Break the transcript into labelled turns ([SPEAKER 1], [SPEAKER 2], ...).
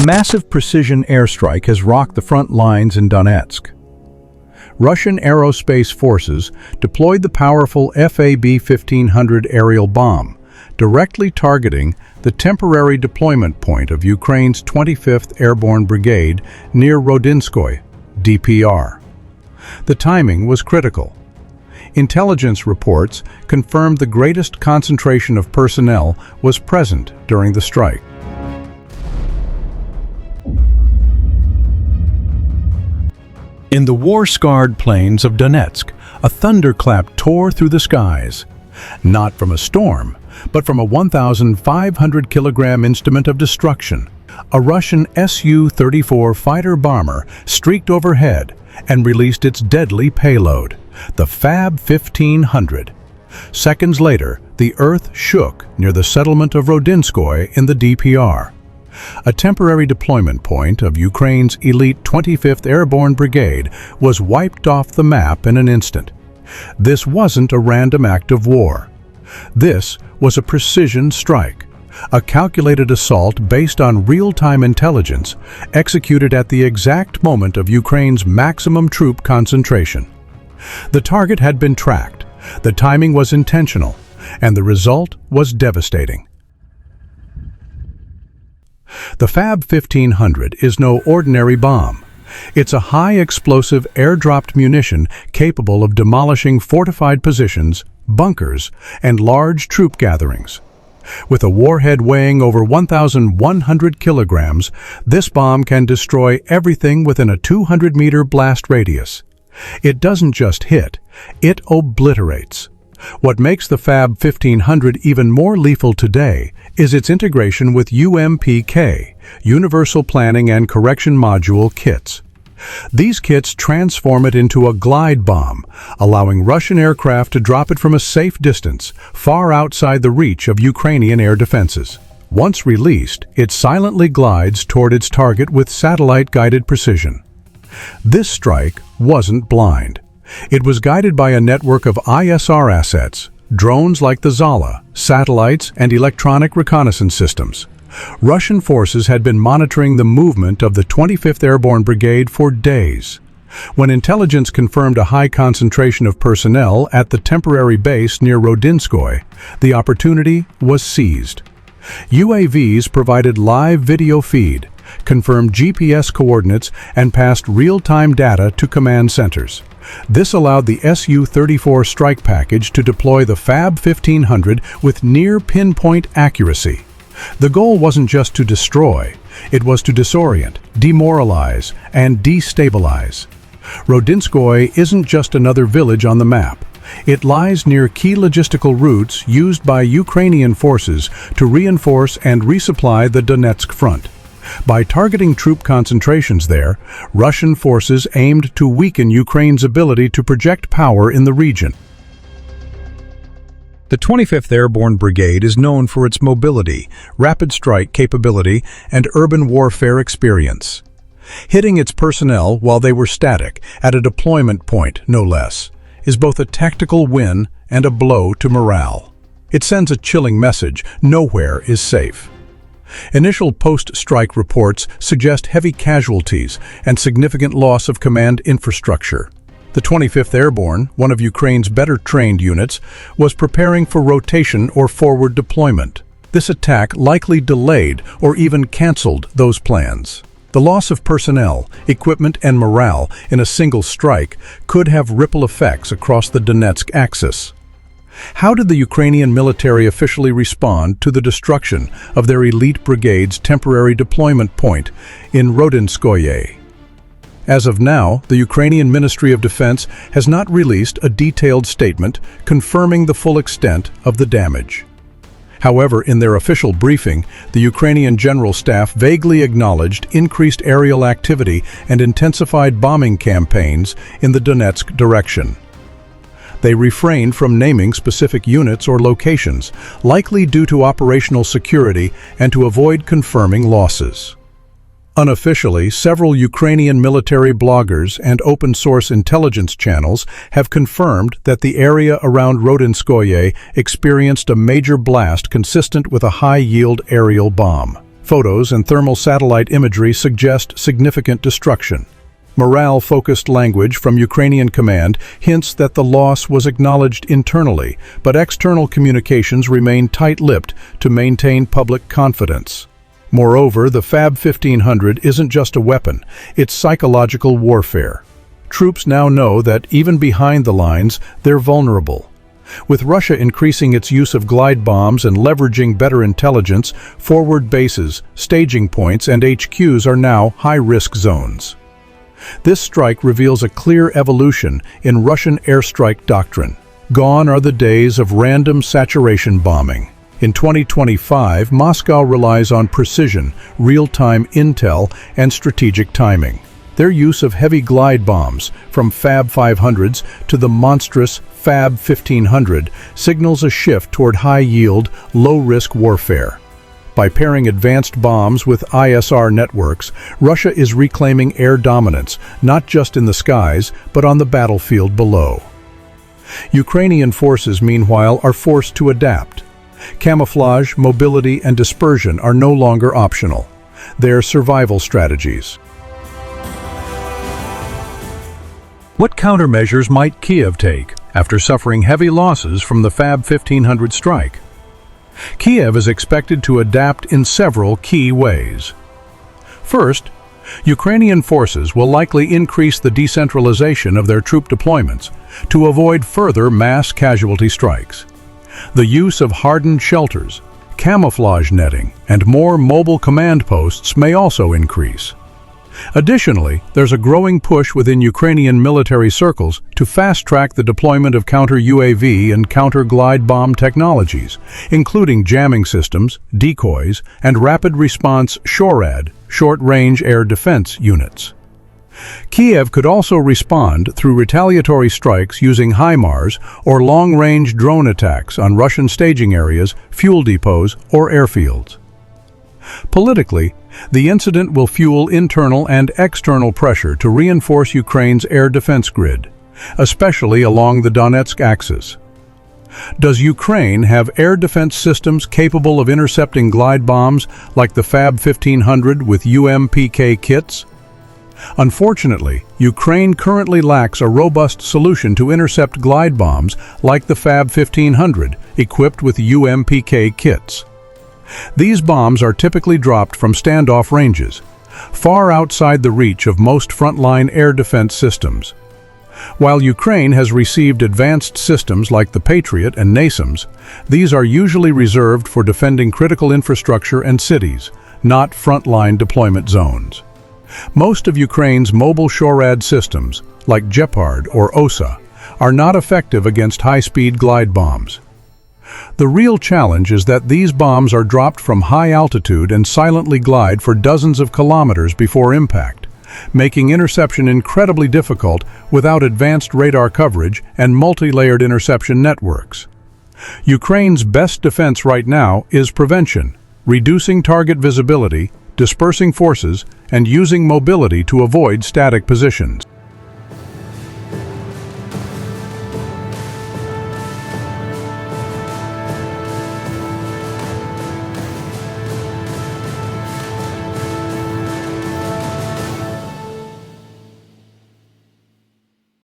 [SPEAKER 1] A massive precision airstrike has rocked the front lines in Donetsk. Russian Aerospace Forces deployed the powerful FAB-1500 aerial bomb, directly targeting the temporary deployment point of Ukraine's 25th Airborne Brigade near Rodinskoye, DPR. The timing was critical. Intelligence reports confirmed the greatest concentration of personnel was present during the strike. In the war-scarred plains of Donetsk, a thunderclap tore through the skies. Not from a storm, but from a 1,500-kilogram instrument of destruction. A Russian Su-34 fighter bomber streaked overhead and released its deadly payload, the FAB-1500. Seconds later, the earth shook near the settlement of Rodinskoye in the DPR. A temporary deployment point of Ukraine's elite 25th Airborne Brigade was wiped off the map in an instant. This wasn't a random act of war. This was a precision strike, a calculated assault based on real-time intelligence executed at the exact moment of Ukraine's maximum troop concentration. The target had been tracked, the timing was intentional, and the result was devastating. The FAB-1500 is no ordinary bomb. It's a high-explosive air-dropped munition capable of demolishing fortified positions, bunkers, and large troop gatherings. With a warhead weighing over 1,100 kilograms, this bomb can destroy everything within a 200-meter blast radius. It doesn't just hit, it obliterates. What makes the FAB-1500 even more lethal today is its integration with UMPK, Universal Planning and Correction Module kits. These kits transform it into a glide bomb, allowing Russian aircraft to drop it from a safe distance, far outside the reach of Ukrainian air defenses. Once released, it silently glides toward its target with satellite-guided precision. This strike wasn't blind. It was guided by a network of ISR assets, drones like the Zala, satellites, and electronic reconnaissance systems. Russian forces had been monitoring the movement of the 25th Airborne Brigade for days. When intelligence confirmed a high concentration of personnel at the temporary base near Rodinskoye, the opportunity was seized. UAVs provided live video feed, confirmed GPS coordinates, and passed real-time data to command centers. This allowed the Su-34 strike package to deploy the FAB-1500 with near-pinpoint accuracy. The goal wasn't just to destroy, it was to disorient, demoralize, and destabilize. Rodinskoye isn't just another village on the map. It lies near key logistical routes used by Ukrainian forces to reinforce and resupply the Donetsk front. By targeting troop concentrations there, Russian forces aimed to weaken Ukraine's ability to project power in the region. The 25th Airborne Brigade is known for its mobility, rapid strike capability, and urban warfare experience. Hitting its personnel while they were static, at a deployment point no less, is both a tactical win and a blow to morale. It sends a chilling message: nowhere is safe. Initial post-strike reports suggest heavy casualties and significant loss of command infrastructure. The 25th Airborne, one of Ukraine's better-trained units, was preparing for rotation or forward deployment. This attack likely delayed or even canceled those plans. The loss of personnel, equipment, and morale in a single strike could have ripple effects across the Donetsk axis. How did the Ukrainian military officially respond to the destruction of their elite brigade's temporary deployment point in Rodinskoye? As of now, the Ukrainian Ministry of Defense has not released a detailed statement confirming the full extent of the damage. However, in their official briefing, the Ukrainian General Staff vaguely acknowledged increased aerial activity and intensified bombing campaigns in the Donetsk direction. They refrained from naming specific units or locations, likely due to operational security and to avoid confirming losses. Unofficially, several Ukrainian military bloggers and open-source intelligence channels have confirmed that the area around Rodinskoye experienced a major blast consistent with a high-yield aerial bomb. Photos and thermal satellite imagery suggest significant destruction. Morale-focused language from Ukrainian command hints that the loss was acknowledged internally, but external communications remain tight-lipped to maintain public confidence. Moreover, the FAB-1500 isn't just a weapon, it's psychological warfare. Troops now know that even behind the lines, they're vulnerable. With Russia increasing its use of glide bombs and leveraging better intelligence, forward bases, staging points, and HQs are now high-risk zones. This strike reveals a clear evolution in Russian airstrike doctrine. Gone are the days of random saturation bombing. In 2025, Moscow relies on precision, real-time intel, and strategic timing. Their use of heavy glide bombs, from FAB-500s to the monstrous FAB-1500, signals a shift toward high-yield, low-risk warfare. By pairing advanced bombs with ISR networks, Russia is reclaiming air dominance, not just in the skies, but on the battlefield below. Ukrainian forces, meanwhile, are forced to adapt. Camouflage, mobility, and dispersion are no longer optional. They're survival strategies. What countermeasures might Kyiv take after suffering heavy losses from the FAB-1500 strike? Kyiv is expected to adapt in several key ways. First, Ukrainian forces will likely increase the decentralization of their troop deployments to avoid further mass casualty strikes. The use of hardened shelters, camouflage netting, and more mobile command posts may also increase. Additionally, there's a growing push within Ukrainian military circles to fast-track the deployment of counter-UAV and counter-glide bomb technologies, including jamming systems, decoys, and rapid-response SHORAD, short-range air defense units. Kyiv could also respond through retaliatory strikes using HIMARS or long-range drone attacks on Russian staging areas, fuel depots, or airfields. Politically, the incident will fuel internal and external pressure to reinforce Ukraine's air defense grid, especially along the Donetsk axis. Does Ukraine have air defense systems capable of intercepting glide bombs like the FAB-1500 with UMPK kits? Unfortunately, Ukraine currently lacks a robust solution to intercept glide bombs like the FAB-1500, equipped with UMPK kits. These bombs are typically dropped from standoff ranges, far outside the reach of most frontline air defense systems. While Ukraine has received advanced systems like the Patriot and NASAMS, these are usually reserved for defending critical infrastructure and cities, not frontline deployment zones. Most of Ukraine's mobile SHORAD systems, like Gepard or OSA, are not effective against high-speed glide bombs. The real challenge is that these bombs are dropped from high altitude and silently glide for dozens of kilometers before impact, making interception incredibly difficult without advanced radar coverage and multi-layered interception networks. Ukraine's best defense right now is prevention, reducing target visibility, dispersing forces, and using mobility to avoid static positions.